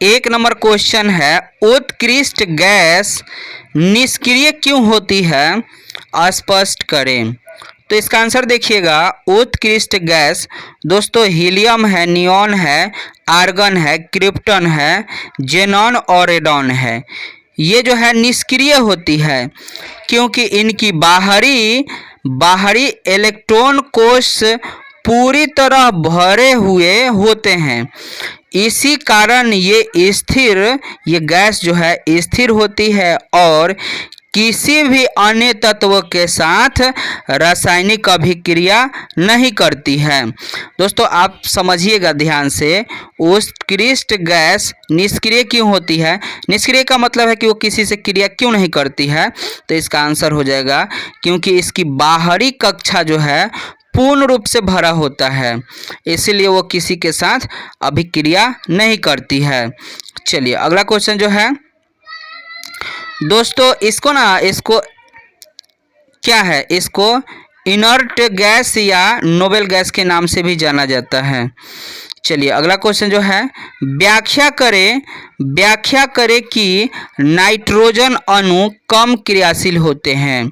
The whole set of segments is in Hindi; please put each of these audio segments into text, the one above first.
एक नंबर क्वेश्चन है, उत्कृष्ट गैस निष्क्रिय क्यों होती है, स्पष्ट करें। तो इसका आंसर देखिएगा, उत्कृष्ट गैस दोस्तों हीलियम है, नियॉन है, आर्गन है, क्रिप्टन है, जेनॉन और रेडॉन है। ये जो है निष्क्रिय होती है क्योंकि इनकी बाहरी इलेक्ट्रॉन कोश पूरी तरह भरे हुए होते हैं। इसी कारण ये गैस जो है स्थिर होती है और किसी भी अन्य तत्व के साथ रासायनिक अभिक्रिया नहीं करती है। दोस्तों आप समझिएगा ध्यान से, उत्कृष्ट गैस निष्क्रिय क्यों होती है। निष्क्रिय का मतलब है कि वो किसी से क्रिया क्यों नहीं करती है। तो इसका आंसर हो जाएगा क्योंकि इसकी बाहरी कक्षा जो है पूर्ण रूप से भरा होता है, इसीलिए वो किसी के साथ अभिक्रिया नहीं करती है। चलिए अगला क्वेश्चन जो है दोस्तों, इसको क्या है, इसको इनर्ट गैस या नोबेल गैस के नाम से भी जाना जाता है। चलिए अगला क्वेश्चन जो है, व्याख्या करें कि नाइट्रोजन अणु कम क्रियाशील होते हैं।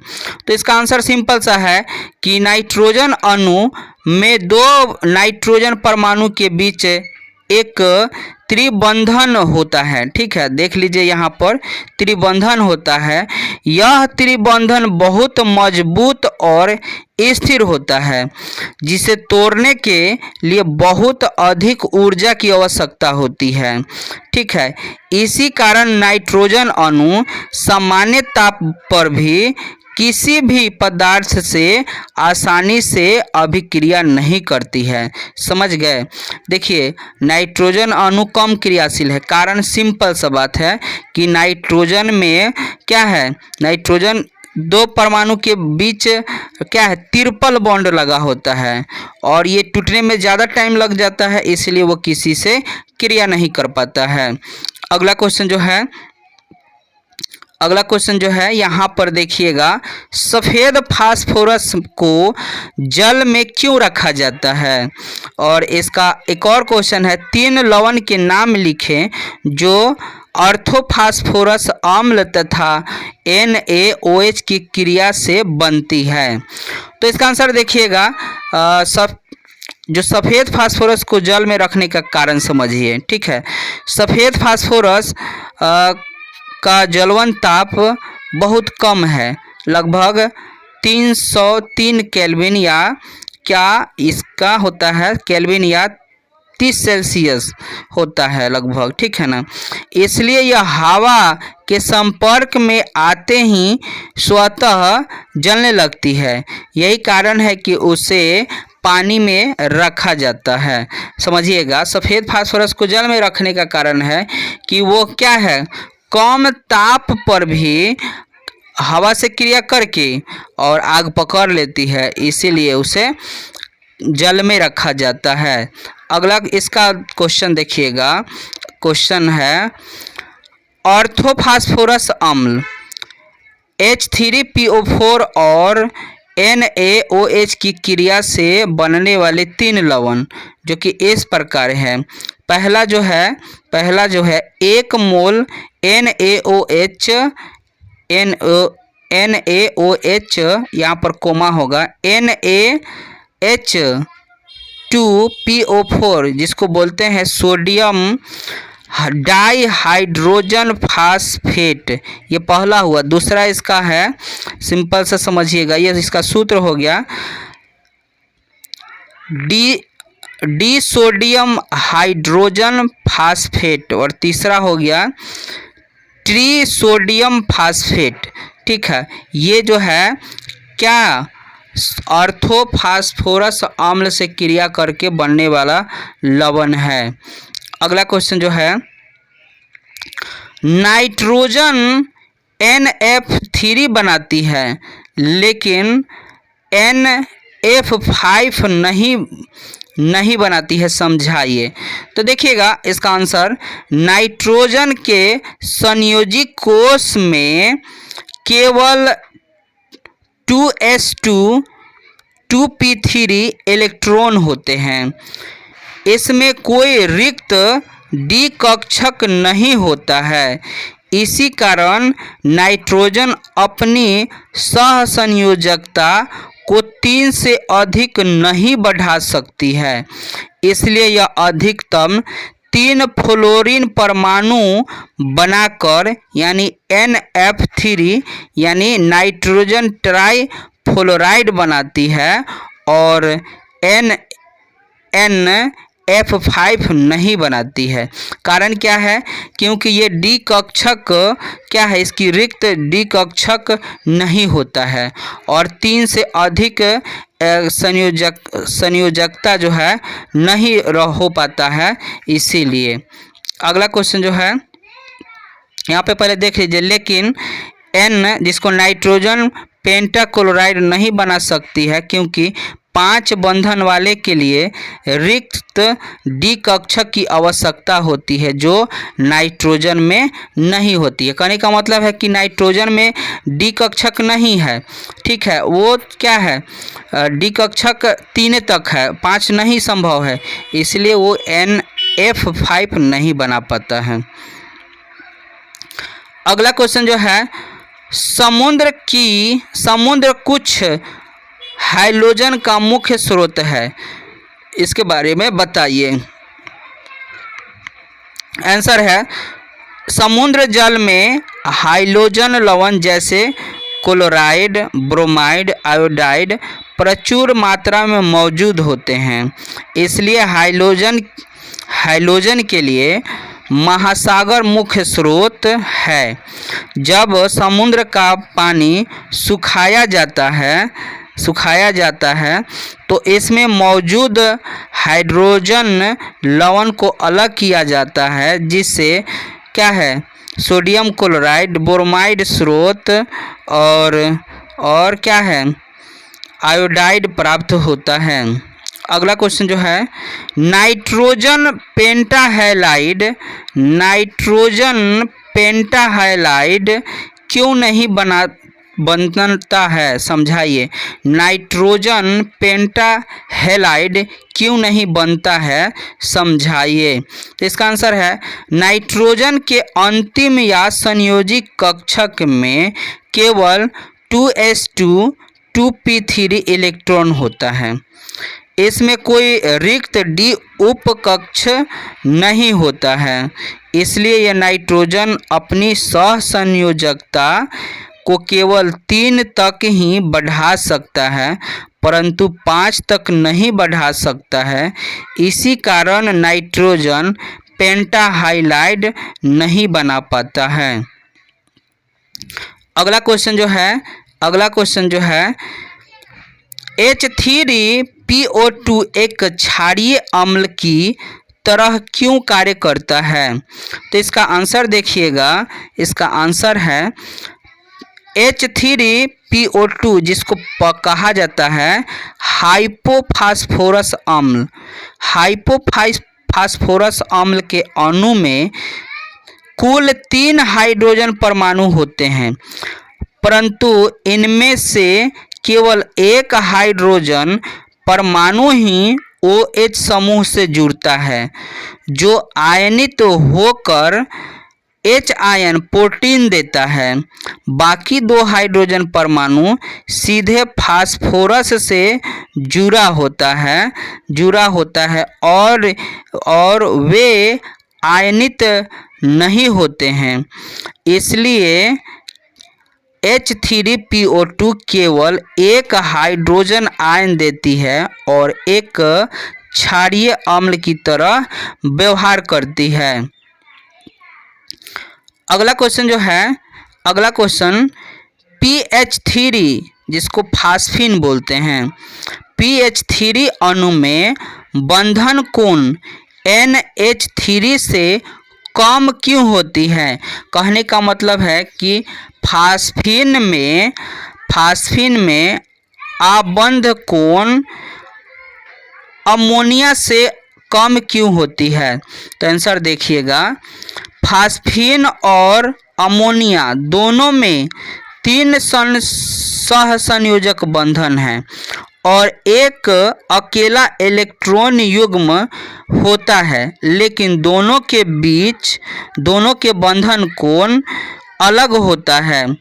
तो इसका आंसर सिंपल सा है कि नाइट्रोजन अणु में दो नाइट्रोजन परमाणु के बीच एक त्रिबंधन होता है। ठीक है, देख लीजिए यहाँ पर त्रिबंधन होता है। यह त्रिबंधन बहुत मजबूत और स्थिर होता है, जिसे तोड़ने के लिए बहुत अधिक ऊर्जा की आवश्यकता होती है। ठीक है, इसी कारण नाइट्रोजन अणु सामान्य ताप पर भी किसी भी पदार्थ से आसानी से अभिक्रिया नहीं करती है। समझ गए। देखिए नाइट्रोजन अणु कम क्रियाशील है, कारण सिंपल सा बात है कि नाइट्रोजन में क्या है, नाइट्रोजन दो परमाणु के बीच क्या है, ट्रिपल बॉन्ड लगा होता है और ये टूटने में ज़्यादा टाइम लग जाता है, इसलिए वो किसी से क्रिया नहीं कर पाता है। अगला क्वेश्चन जो है यहाँ पर देखिएगा, सफ़ेद फास्फोरस को जल में क्यों रखा जाता है। और इसका एक और क्वेश्चन है, 3 लवण के नाम लिखें जो ऑर्थोफास्फोरस अम्ल तथा NaOH की क्रिया से बनती है। तो इसका आंसर देखिएगा, जो सफ़ेद फास्फोरस को जल में रखने का कारण समझिए। ठीक है, सफ़ेद फास्फोरस का जलवन ताप बहुत कम है, लगभग 303 केल्विन या क्या इसका होता है केल्विन या 30 सेल्सियस होता है लगभग। ठीक है ना, इसलिए यह हवा के संपर्क में आते ही स्वतः जलने लगती है। यही कारण है कि उसे पानी में रखा जाता है। समझिएगा, सफ़ेद फास्फोरस को जल में रखने का कारण है कि वो क्या है, कम ताप पर भी हवा से क्रिया करके और आग पकड़ लेती है, इसीलिए उसे जल में रखा जाता है। अगला इसका क्वेश्चन देखिएगा, क्वेश्चन है, ऑर्थोफास्फोरस अम्ल H3PO4 और NaOH की क्रिया से बनने वाले 3 लवण जो कि इस प्रकार है। पहला जो है 1 मोल NaOH यहाँ पर कोमा होगा, NaH2PO4 जिसको बोलते हैं सोडियम डाइहाइड्रोजन फास्फेट, ये पहला हुआ। दूसरा इसका है, सिंपल से समझिएगा, ये इसका सूत्र हो गया डी सोडियम हाइड्रोजन फास्फेट और तीसरा हो गया ट्री सोडियम फास्फेट। ठीक है, ये जो है क्या ऑर्थोफास्फोरस अम्ल से क्रिया करके बनने वाला लवण है। अगला क्वेश्चन जो है, नाइट्रोजन NF3 बनाती है लेकिन NF5 नहीं बनाती है, समझाइए। तो देखिएगा इसका आंसर, नाइट्रोजन के संयोजी कोश में केवल 2s2 2p3 इलेक्ट्रॉन होते हैं। इसमें कोई रिक्त डी कक्षक नहीं होता है। इसी कारण नाइट्रोजन अपनी सहसंयोजकता को 3 से अधिक नहीं बढ़ा सकती है, इसलिए यह अधिकतम 3 फ्लोरीन परमाणु बनाकर यानी NF3 यानी नाइट्रोजन ट्राई फ्लोराइड बनाती है और NF5 नहीं बनाती है। कारण क्या है? क्योंकि ये डी कक्षक क्या है, इसकी रिक्त डी कक्षक नहीं होता है और 3 से अधिक संयोजकता जो है नहीं हो पाता है, इसीलिए। अगला क्वेश्चन जो है यहाँ पे पहले देख लीजिए, लेकिन N जिसको नाइट्रोजन पेंटाक्लोराइड नहीं बना सकती है क्योंकि 5 बंधन वाले के लिए रिक्त डी कक्षक की आवश्यकता होती है जो नाइट्रोजन में नहीं होती है। कहने का मतलब है कि नाइट्रोजन में डी कक्षक नहीं है, ठीक है, वो क्या है, डी कक्षक 3 तक है, 5 नहीं संभव है, इसलिए वो NF5 नहीं बना पाता है। अगला क्वेश्चन जो है, समुद्र कुछ हाइड्रोजन का मुख्य स्रोत है, इसके बारे में बताइए। आंसर है, समुद्र जल में हाइड्रोजन लवण जैसे क्लोराइड, ब्रोमाइड, आयोडाइड प्रचुर मात्रा में मौजूद होते हैं, इसलिए हाइड्रोजन के लिए महासागर मुख्य स्रोत है। जब समुद्र का पानी सुखाया जाता है तो इसमें मौजूद हाइड्रोजन लवण को अलग किया जाता है, जिससे क्या है, सोडियम क्लोराइड, ब्रोमाइड स्रोत और क्या है, आयोडाइड प्राप्त होता है। अगला क्वेश्चन जो है, नाइट्रोजन पेंटाहाइलाइड क्यों नहीं बनता है, समझाइए। नाइट्रोजन पेंटाहाइलाइड क्यों नहीं बनता है, समझाइए। इसका आंसर है, नाइट्रोजन के अंतिम या संयोजी कक्षक में केवल 2s2 2p3 इलेक्ट्रॉन होता है, इसमें कोई रिक्त डी उपकक्ष नहीं होता है, इसलिए यह नाइट्रोजन अपनी सहसंयोजकता को केवल 3 तक ही बढ़ा सकता है, परंतु 5 तक नहीं बढ़ा सकता है। इसी कारण नाइट्रोजन पेंटाहाइलाइड नहीं बना पाता है। अगला क्वेश्चन जो है, H3PO2 एक क्षारीय अम्ल की तरह क्यों कार्य करता है? तो इसका आंसर देखिएगा, इसका आंसर है H3PO2 जिसको कहा जाता है हाइपोफास्फोरस अम्ल। हाइपोफास्फोरस अम्ल के अणु में कुल 3 हाइड्रोजन परमाणु होते हैं, परंतु इनमें से केवल एक हाइड्रोजन परमाणु ही OH समूह से जुड़ता है, जो आयनित होकर H आयन प्रोटीन देता है। बाकी 2 हाइड्रोजन परमाणु सीधे फास्फोरस से जुड़ा होता है और वे आयनित नहीं होते हैं, इसलिए H3PO2 केवल एक हाइड्रोजन आयन देती है और एक क्षारीय अम्ल की तरह व्यवहार करती है। अगला क्वेश्चन PH3 जिसको फास्फीन बोलते हैं, PH3 अणु में बंधन कोण NH3 से कम क्यों होती है? कहने का मतलब है कि फास्फीन में आबंध कोण अमोनिया से कम क्यों होती है? तो आंसर देखिएगा, फास्फीन और अमोनिया दोनों में 3 सहसंयोजक बंधन हैं और एक अकेला इलेक्ट्रॉन युग्म होता है, लेकिन दोनों के बंधन कोण अलग होता है।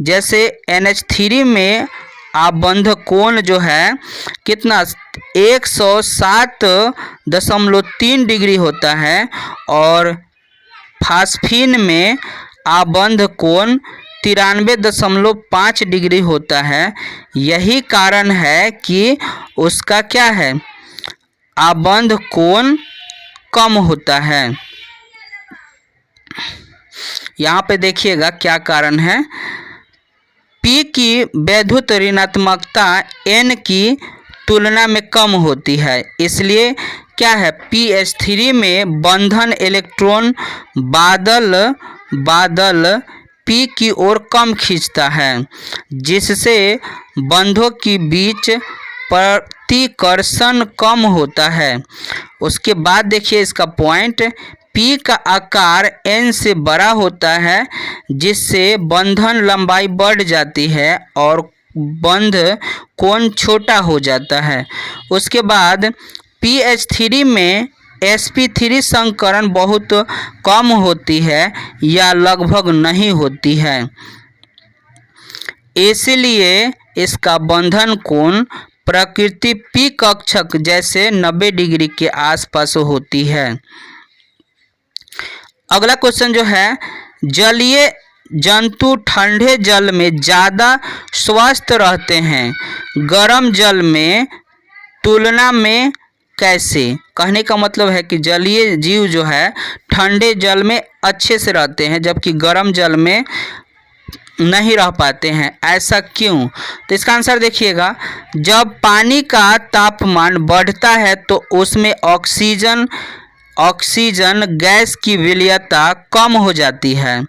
जैसे NH3 में आबंध कोण जो है कितना 107.3 डिग्री होता है और फास्फीन में आबंध कोण 93.5 डिग्री होता है। यही कारण है कि उसका क्या है, आबंध कोण कम होता है। यहाँ पे देखिएगा क्या कारण है। P की वैद्युत ऋणात्मकता N की तुलना में कम होती है, इसलिए क्या है, PH3 में बंधन इलेक्ट्रॉन बादल P की ओर कम खींचता है, जिससे बंधों के बीच प्रतिकर्षण कम होता है। उसके बाद देखिए इसका पॉइंट, P का आकार N से बड़ा होता है, जिससे बंधन लंबाई बढ़ जाती है और बंध कोण छोटा हो जाता है। उसके बाद PH3 में sp3 संकरण बहुत कम होती है या लगभग नहीं होती है, इसलिए इसका बंधन कोण प्रकृति P कक्षक जैसे 90 डिग्री के आसपास होती है। अगला क्वेश्चन जो है, जलीय जंतु ठंडे जल में ज़्यादा स्वस्थ रहते हैं, गर्म जल में तुलना में कैसे? कहने का मतलब है कि जलीय जीव जो है ठंडे जल में अच्छे से रहते हैं, जबकि गर्म जल में नहीं रह पाते हैं, ऐसा क्यों? तो इसका आंसर देखिएगा, जब पानी का तापमान बढ़ता है तो उसमें ऑक्सीजन गैस की विलयता कम हो जाती है,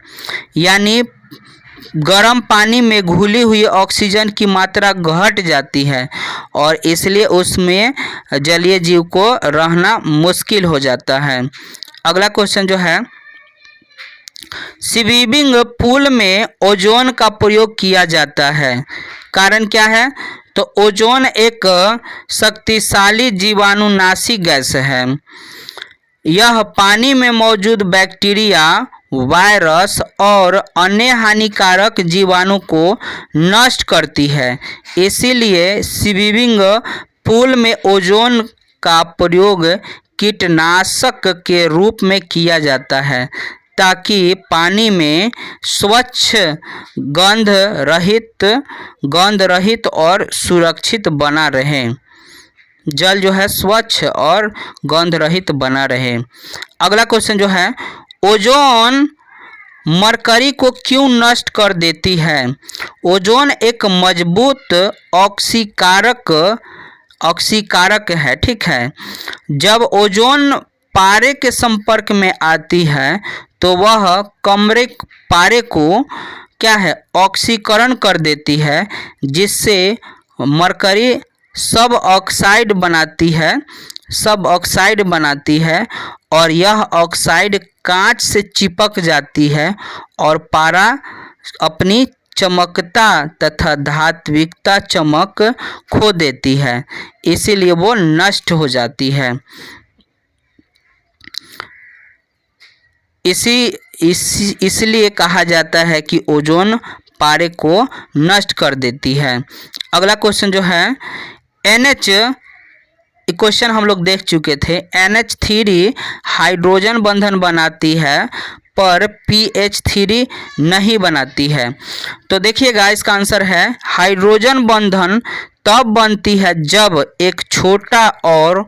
यानी गर्म पानी में घुली हुई ऑक्सीजन की मात्रा घट जाती है और इसलिए उसमें जलीय जीव को रहना मुश्किल हो जाता है। अगला क्वेश्चन जो है, स्विमिंग पूल में ओजोन का प्रयोग किया जाता है, कारण क्या है? तो ओजोन एक शक्तिशाली जीवाणुनाशी गैस है। यह पानी में मौजूद बैक्टीरिया, वायरस और अन्य हानिकारक जीवाणु को नष्ट करती है, इसीलिए स्विमिंग पूल में ओजोन का प्रयोग कीटनाशक के रूप में किया जाता है, ताकि पानी में स्वच्छ, गंध रहित और सुरक्षित बना रहे। जल जो है स्वच्छ और गंध रहित बना रहे। अगला क्वेश्चन जो है, ओजोन मरकरी को क्यों नष्ट कर देती है? ओजोन एक मजबूत ऑक्सीकारक है, ठीक है। जब ओजोन पारे के संपर्क में आती है तो वह पारे को क्या है, ऑक्सीकरण कर देती है, जिससे मरकरी सब ऑक्साइड बनाती है और यह ऑक्साइड कांच से चिपक जाती है और पारा अपनी चमकता तथा धात्विकता चमक खो देती है, इसीलिए वो नष्ट हो जाती है। इसलिए कहा जाता है कि ओजोन पारे को नष्ट कर देती है। अगला क्वेश्चन जो है, क्वेश्चन हम लोग देख चुके थे। NH3 हाइड्रोजन बंधन बनाती है पर PH3 नहीं बनाती है। तो देखिएगा इसका आंसर है, हाइड्रोजन बंधन तब बनती है जब एक छोटा और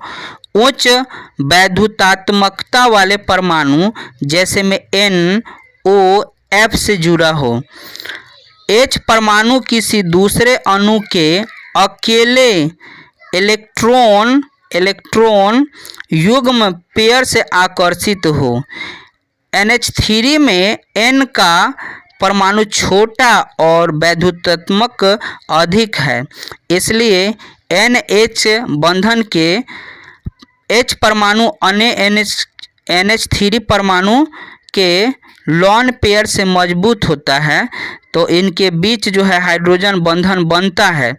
उच्च वैद्युतात्मकता वाले परमाणु जैसे में NOF से जुड़ा हो। H परमाणु किसी दूसरे अणु के अकेले इलेक्ट्रॉन युग्म पेयर से आकर्षित हो। NH3 में N का परमाणु छोटा और वैद्युतात्मक अधिक है, इसलिए NH बंधन के H परमाणु अन्य NH3 परमाणु के लॉन पेयर से मजबूत होता है, तो इनके बीच जो है हाइड्रोजन बंधन बनता है।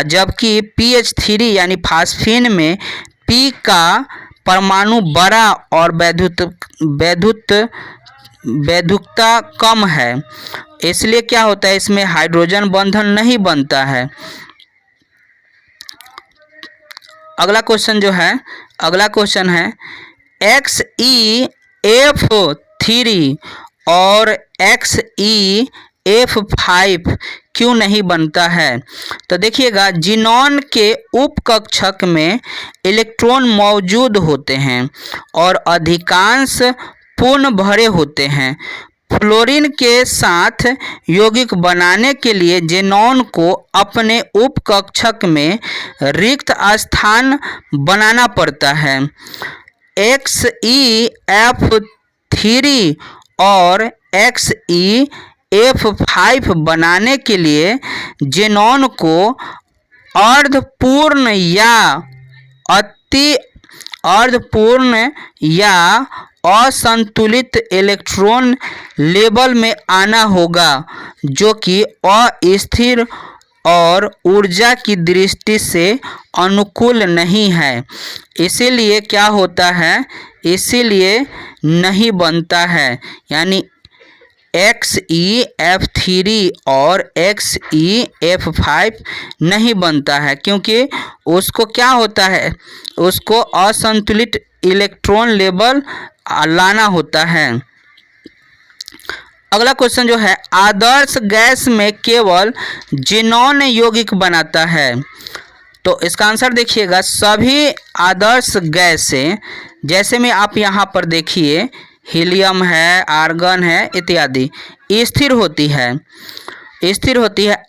जबकि PH3 यानी फास्फीन में P का परमाणु बड़ा और वैधुकता कम है, इसलिए क्या होता है, इसमें हाइड्रोजन बंधन नहीं बनता है। अगला क्वेश्चन है XeF3 और XeF5 क्यों नहीं बनता है? तो देखिएगा, जिनॉन के उपकक्षक में इलेक्ट्रॉन मौजूद होते हैं और अधिकांश पूर्ण भरे होते हैं। फ्लोरीन के साथ यौगिक बनाने के लिए ज़ेनॉन को अपने उपकक्षक में रिक्त स्थान बनाना पड़ता है। XeF3 और XeF5 बनाने के लिए ज़ेनॉन को अर्धपूर्ण या असंतुलित इलेक्ट्रॉन लेवल में आना होगा, जो कि अस्थिर और ऊर्जा की दृष्टि से अनुकूल नहीं है। इसीलिए क्या होता है, इसीलिए नहीं बनता है। यानी XeF3 और XeF5 नहीं बनता है, क्योंकि उसको क्या होता है, उसको असंतुलित इलेक्ट्रॉन लेवल लाना होता है। अगला क्वेश्चन जो है, आदर्श गैस में केवल ज़ेनॉन यौगिक बनाता है। तो इसका आंसर देखिएगा, सभी आदर्श गैसें, जैसे में आप यहाँ पर देखिए, हीलियम है, आर्गन है इत्यादि, स्थिर होती है।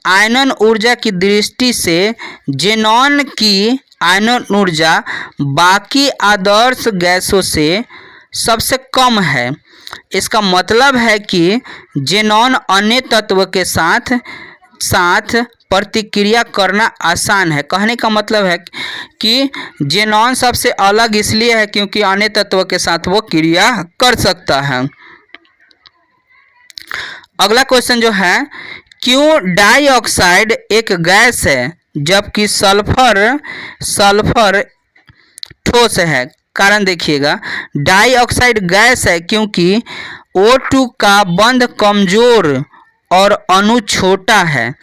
आयनन ऊर्जा की दृष्टि से ज़ेनॉन की आयनन ऊर्जा बाकी आदर्श गैसों से सबसे कम है। इसका मतलब है कि ज़ेनॉन अन्य तत्व के साथ प्रतिक्रिया करना आसान है। कहने का मतलब है कि ज़ेनॉन सबसे अलग इसलिए है क्योंकि अन्य तत्व के साथ वो क्रिया कर सकता है। अगला क्वेश्चन जो है, क्यों डाइऑक्साइड एक गैस है जबकि सल्फर ठोस है? कारण देखिएगा, डाइऑक्साइड गैस है क्योंकि O2 का बंध कमजोर और अणु छोटा है,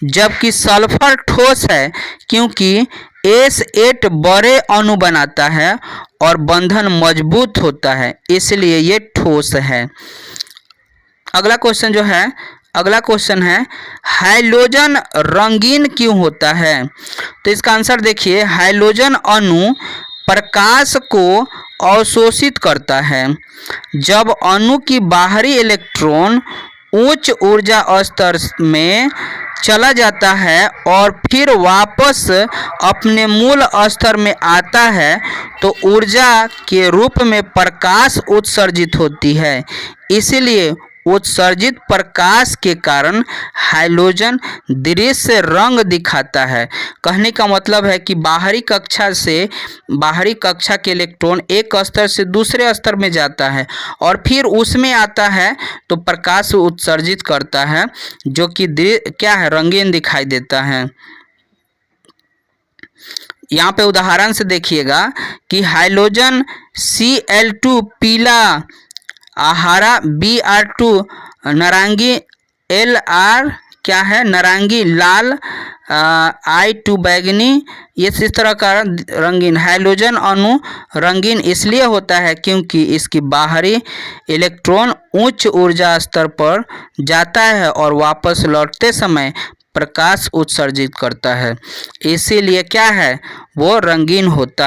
जबकि सल्फर ठोस है क्योंकि S8 बड़े अणु बनाता है और बंधन मजबूत होता है, इसलिए ये ठोस है। अगला क्वेश्चन है, हाइड्रोजन रंगीन क्यों होता है? तो इसका आंसर देखिए, हाइड्रोजन अणु प्रकाश को अवशोषित करता है। जब अणु की बाहरी इलेक्ट्रॉन उच्च ऊर्जा स्तर में चला जाता है और फिर वापस अपने मूल स्तर में आता है, तो ऊर्जा के रूप में प्रकाश उत्सर्जित होती है। इसलिए उत्सर्जित प्रकाश के कारण हाइड्रोजन दृश्य रंग दिखाता है। कहने का मतलब है कि बाहरी कक्षा के इलेक्ट्रॉन एक स्तर से दूसरे स्तर में जाता है और फिर उसमें आता है तो प्रकाश उत्सर्जित करता है, जो कि क्या है, रंगीन दिखाई देता है। यहाँ पे उदाहरण से देखिएगा कि हाइड्रोजन Cl2 पीला, हरा Br2 नारंगी, Lr क्या है, नारंगी, लाल I2 बैगनी। इस तरह का रंगीन हाइड्रोजन अणु रंगीन इसलिए होता है क्योंकि इसकी बाहरी इलेक्ट्रॉन उच्च ऊर्जा स्तर पर जाता है और वापस लौटते समय प्रकाश उत्सर्जित करता है, इसीलिए क्या है, वो रंगीन होता है।